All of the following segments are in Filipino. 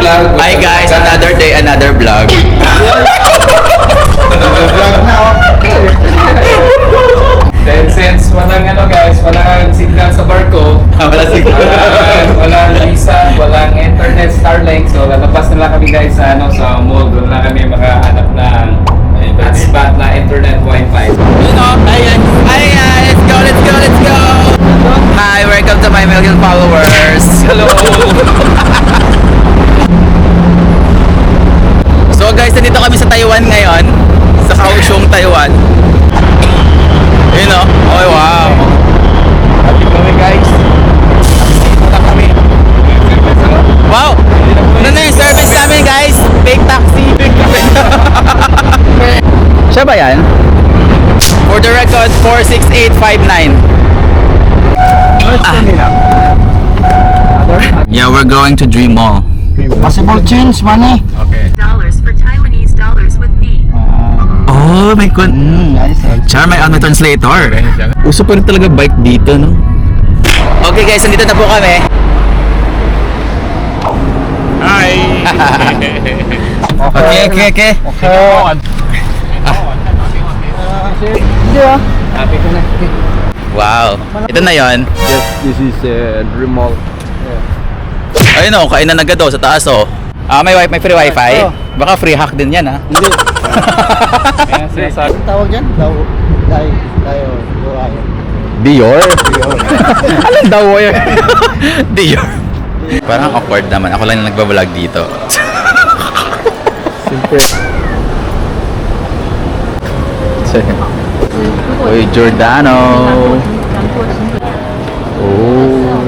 vlog. Hi guys, another day, another vlog. Vlog na oh. Then since walang guys, walang signal sa barko. Wala signal. Walang visa, walang internet, Starlink. So lalabas na lang kami guys sa sa mall. Doon na kami makahanap ng hotspot na internet wifi. Ayan. Let's go, let's go, let's go. Hi, welcome to my million followers. Hello. So guys, nandito kami sa Taiwan ngayon. Sa Kaohsiung, Taiwan. Yun o. Oh, wow. Happy kami guys. Happy kami. Wow. Ano na yung service namin guys? Fake taxi. Siya ba yan? For the record, 46859. Yeah, we're going to Dream Mall. Possible change money. Okay. Dollars for Taiwanese dollars with me. Oh, may Nice. Char, may ano translator. Uso pa rin talaga bike dito, no? Okay guys, nandito na po kami. Hi. Okay. Happy ko na. Wow. Ito na yon. Yes, this is Dream Mall. Ayun o, kainan na agad sa taas o. May free wifi? Oh. Baka free hack din yan ha. Hindi. Kaya sinasabi. Tawag yan? Tayo. Dior? Anong Dior? Dior. Parang awkward naman. Ako lang yung nagbablog dito. Siyempre. Uy, Giordano. Oh.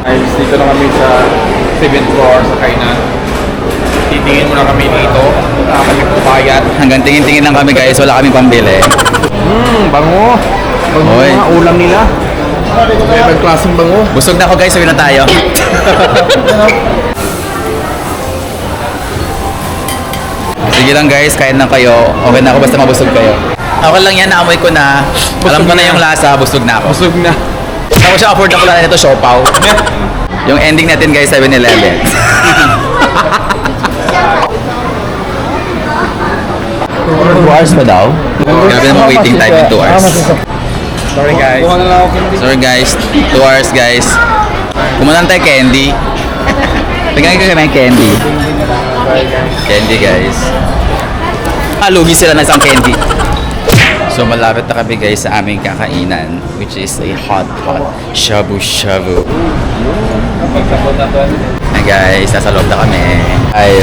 Guys, dito na kami sa 7th floor sa kainan. Titingin muna kami dito. Kami pumayat. Hanggang tingin-tingin lang kami guys. Wala kaming pambili. Bango. Bango Oy. mga ulam nila. May klaseng bango. Busog na ako guys. Sabi na tayo. Sige lang guys. Kain lang kayo. Okay na ako basta mabusog kayo. Okay lang yan. Naamoy ko na. Alam ko na yung lasa. Busog na ako. Busog na. Tapos siya afford ako lang nito siopaw. Yung ending natin guys 7-Eleven. 2 hours pa daw? Grabe naman waiting time in 2 hours. Sorry guys. Sorry guys, 2 hours guys. Kumunan tayo candy. Tingnan ko kami candy. Candy guys. Lugi sila na isang candy. So malapit na kami guys sa aming kakainan, which is a hot shabu-shabu. Pagkabot na doon. Hey guys, nasa loob na kami. 1.5.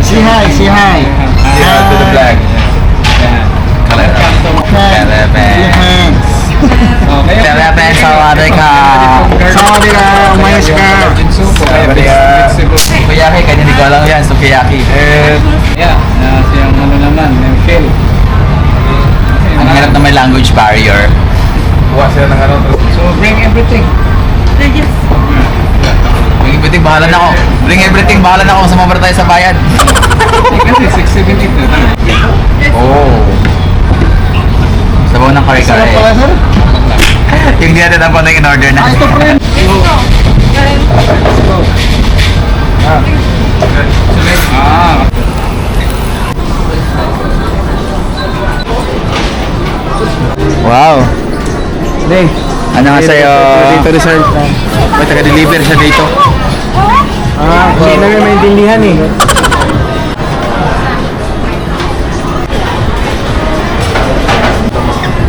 Say hi. Say hi to the vlog. Philippines. Sawadika. Sawadika, umayos ka. Sukiyaki, kanya hindi ko alam yan, sukiyaki. Siyang naman, Phil. Ang hirap na may language barrier. Buwa sila ng So bring everything. Bring everything, bahala na ako. Bring everything, bahala na ako kung sumabra tayo sa bayan. Kasi 678 na. Oh. Sabaw ng kare-kare. sir? Yung di natin ang pala in order na. Ito friend. Wow. Ding. Ano nga sa'yo? Dito resort. May taga-deliver siya dito. Hindi namin maintindihan eh.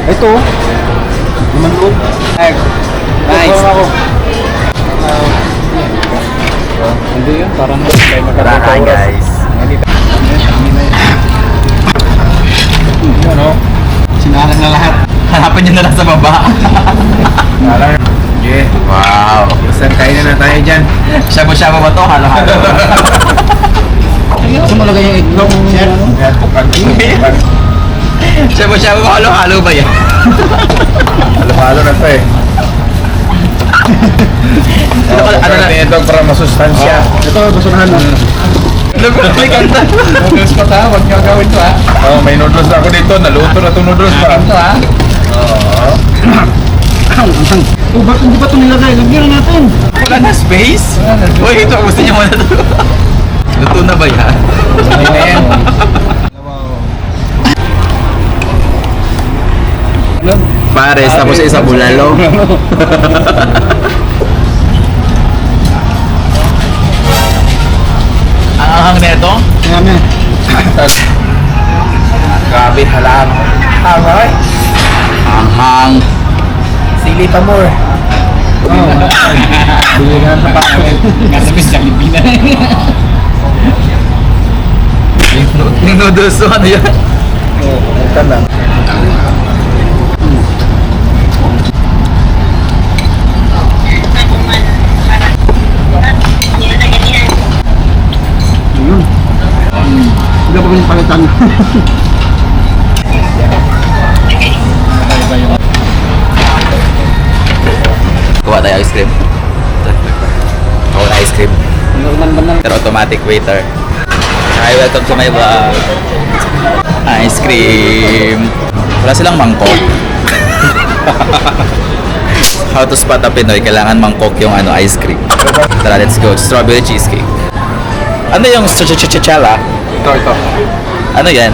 Ito. Naman ko. Nice. Hindi yun, parang kayo Tara guys. Ano? Sinaran na lahat. Hanapin nyo na lang sa baba. Yeah. Wow. Basta kainin na tayo dyan. Shabu-shabu ba to? Halo-halo. Gusto mo lagay yung itlog, sir? Shabu-shabu ba? Halo-halo ba yan? Halo-halo na to eh. Ano na? Ito para masustansya. Ito, gusto na Nagkakanta. Noodles pa ta, huwag niyo gawin to ha. Oh, may noodles na ako dito. Naluto na itong noodles pa. Ito ha. Oh, bakit hindi ba ito nilagay? Lagyan na natin. Wala na space? Uy, ito, gusto niyo muna ito. Luto na ba yan? Sanay na yan. Pares, tapos isa bulalo. Ang ahang neto? Ayan eh. Grabe, halang. Alright. Anghang. Sili pa more. Bili na sa pakit. Nga sabi sa Pilipina. Yung noodles, so ano yan? Ito lang. Ayun. Hindi pa rin palitan. Kuha tayo ice cream. Kuha na ice cream. Pero automatic waiter. Hi, welcome to my vlog. Ice cream. Wala silang mangkok. How to spot a Pinoy, kailangan mangkok yung ice cream. Tara, let's go. Strawberry cheesecake. Ano yung stracciatella? Ito. Ano yan?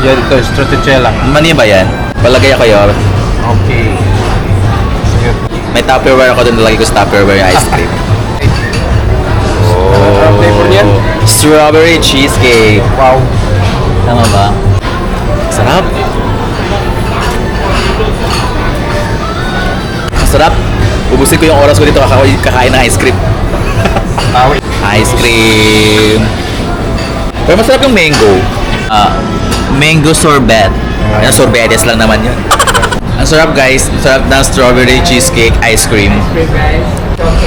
Yan, ito. Stracciatella. Mani ba yan? Palagay ako yun. Okay. May Tupperware ako doon, nalagay ko sa Tupperware yung ice cream. flavor niyan? Strawberry cheesecake. Wow. Tama ba? Sarap. Sarap. Ubusin ko yung oras ko dito kakain ng ice cream. Ice cream. Pero masarap yung mango. Mango sorbet. Yung sorbetes lang naman yun. Ang sarap guys. Ang sarap ng strawberry cheesecake ice cream.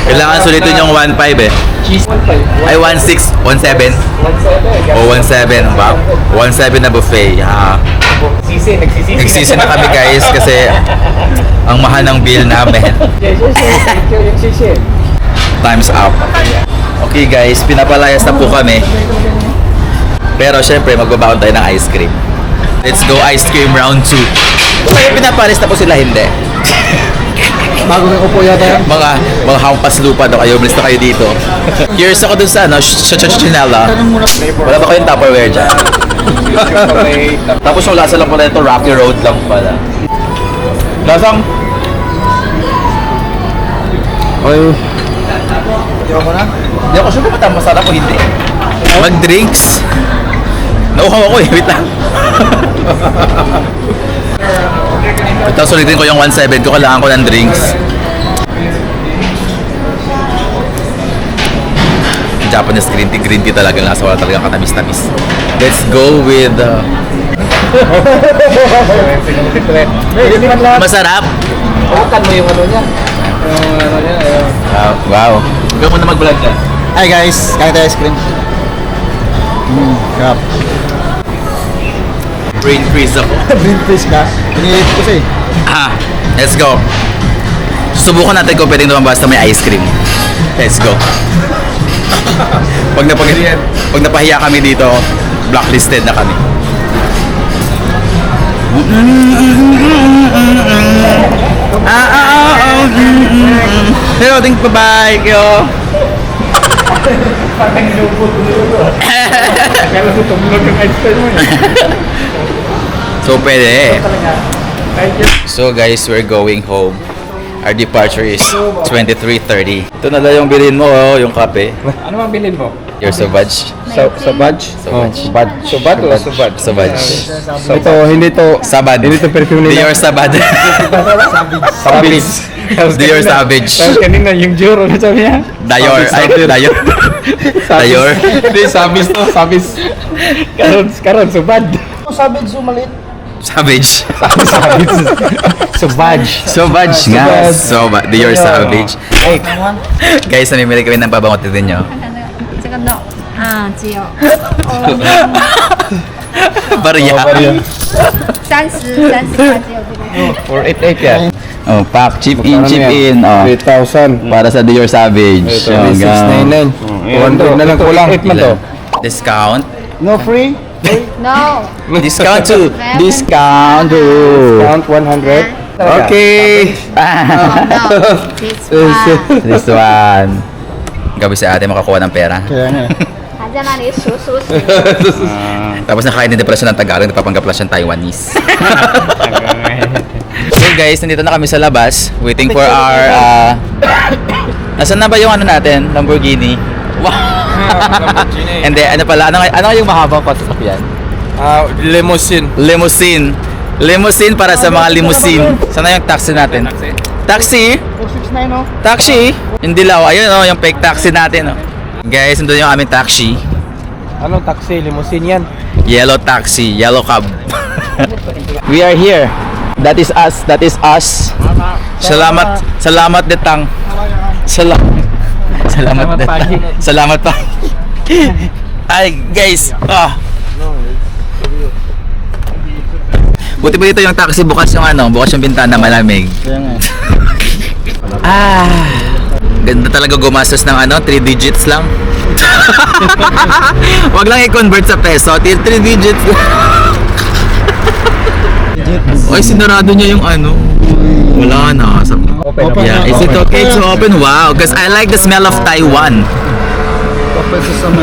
Kailangan sulitin yung 1.5 eh. Cheese 1.5. Ay 1.6, 1.7. 1.7. O 1.7. Wow. 1.7 na buffet. Yeah. Nagsisisi. Nagsisi na kami guys kasi ang mahal ng bill namin. Time's up. Okay guys, pinapalayas na po kami. Pero syempre magbabaon tayo ng ice cream. Let's go ice cream round 2. Kaya pinapalis na po sila, hindi. Bago na upo yata yan. Mga hampas lupa daw kayo, bilis na kayo dito. Curious ako dun sa chinela. Wala ba kayong Tupperware dyan? Tapos yung lasa lang pala ito, Rocky Road lang pala. Lasang? Okay. Diyan ko na? Hindi ako sure kung masarap o hindi. Mag-drinks? Nauhaw ako eh, wait lang. Ito, sulitin ko yung 1.7 ko, kailangan ko ng drinks. Japanese green tea talaga nasa wala talagang katamis-tamis. Let's go with masarap. Bukan mo yung ano niya. Yung ano niya. Wow. Huwag mo na mag-vlog dyan. Hi guys, kain tayo ice cream. Sarap. Brain freeze ako. Green fish ka? Pinilit ko siya eh. Let's go. Subukan natin kung pwedeng lumabas na may ice cream. Let's go. Pag napahiya kami dito, blacklisted na kami. Hello, thank you, bye. Yo. So, pwede. So, guys, we're going home. Our departure is 23:30. Ito na lang yung bilhin mo, oh, yung kape. Ano bang bilhin mo? Your Sauvage. Sabadge? Sauvage. Subad o subad? Sauvage. Ito, hindi to. Sabad. Hindi to perfume nila. Dior Sabad. Savage. Dior Savage. Kanina yung Juro na sabi niya. Dior. Ay, Dior. Dior. Hindi, Sabis to. Sabis. Karon, subad. Savage sumalit. Savage. Savage. Sauvage nga. Dior Savage. Guys, namimili kami ng pabangot din nyo. 这个 no 啊，只有 Barya. 30，只有这个。 488 yan. Oh, pack. Chip in. Oh. 3,000. Para sa Dior Savage. Ito, 699. 200 na lang kulang. 8 man to. Discount. No free? No. Discount to. Discount to. Count 100. Okay. No. This one. This one. Gabi si ate makakuha ng pera. Kaya nga. 还在那里数数数。 Tapos nakain din pala siya ng Tagalog, nagpapanggap pala siyang Taiwanese. So guys, nandito na kami sa labas, waiting for our, nasaan na ba yung ano natin? Lamborghini? Wow! And then, ano pala, ano yung mahabang sasakyan? Limousine. Limousine. Limousine para sa mga limousine. Sana yung taxi natin? Taxi? 469 oh. Taxi? Yung dilaw, ayun oh, yung fake taxi natin oh. Guys, nandun yung aming taxi. Ano taxi? Limousine yan. Yellow taxi, yellow cab. We are here. That is us. That is us. Salamat. Salamat detang. Salamat detang. Salamat pa. Ay, guys. Buti ba dito yung taxi bukas yung ano, bukas yung bintana malamig. Kaya nga. Ganda talaga gumastos ng ano, 3 digits lang. Wag lang i-convert sa peso, 3 digits. Oy, sinarado niya yung ano. Wala na. Open. Yeah, is it okay to open? Wow, because I like the smell of Taiwan. Open sa sama.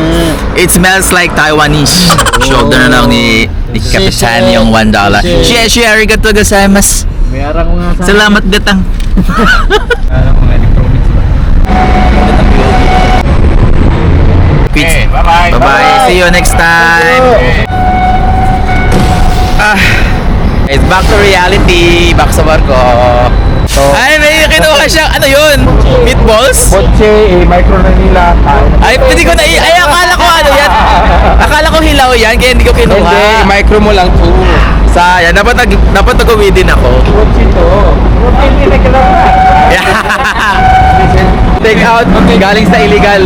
It smells like Taiwanese. Shoulder na lang ni Kapitan yung $1. Share, arigato gozaimasu. May arang ko nga sa... Salamat detang. Okay, bye-bye. Bye-bye. See you next time. It's back to reality. Back sa barko. Ay, may kinuha siyang, ano yun? Meatballs? Kotse, micro na nila. Ay, hindi ko na, ay, akala ko ano yan. Akala ko hilaw yan, kaya hindi ko Hindi, kinuha. micro mo lang to. Sayang, dapat nag-uwi din ako. Kotse to. Hindi na kailangan. Take out, galing sa illegal.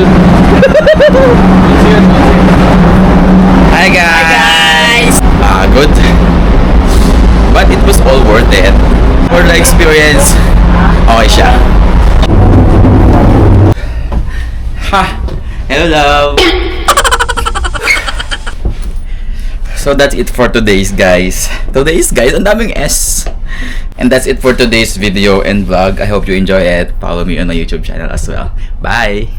Hi guys! Good. But it was all worth it. For the experience, okay siya. Ha! Hello love! So that's it for today's guys. Ang daming S. And that's it for today's video and vlog. I hope you enjoy it. Follow me on my YouTube channel as well. Bye!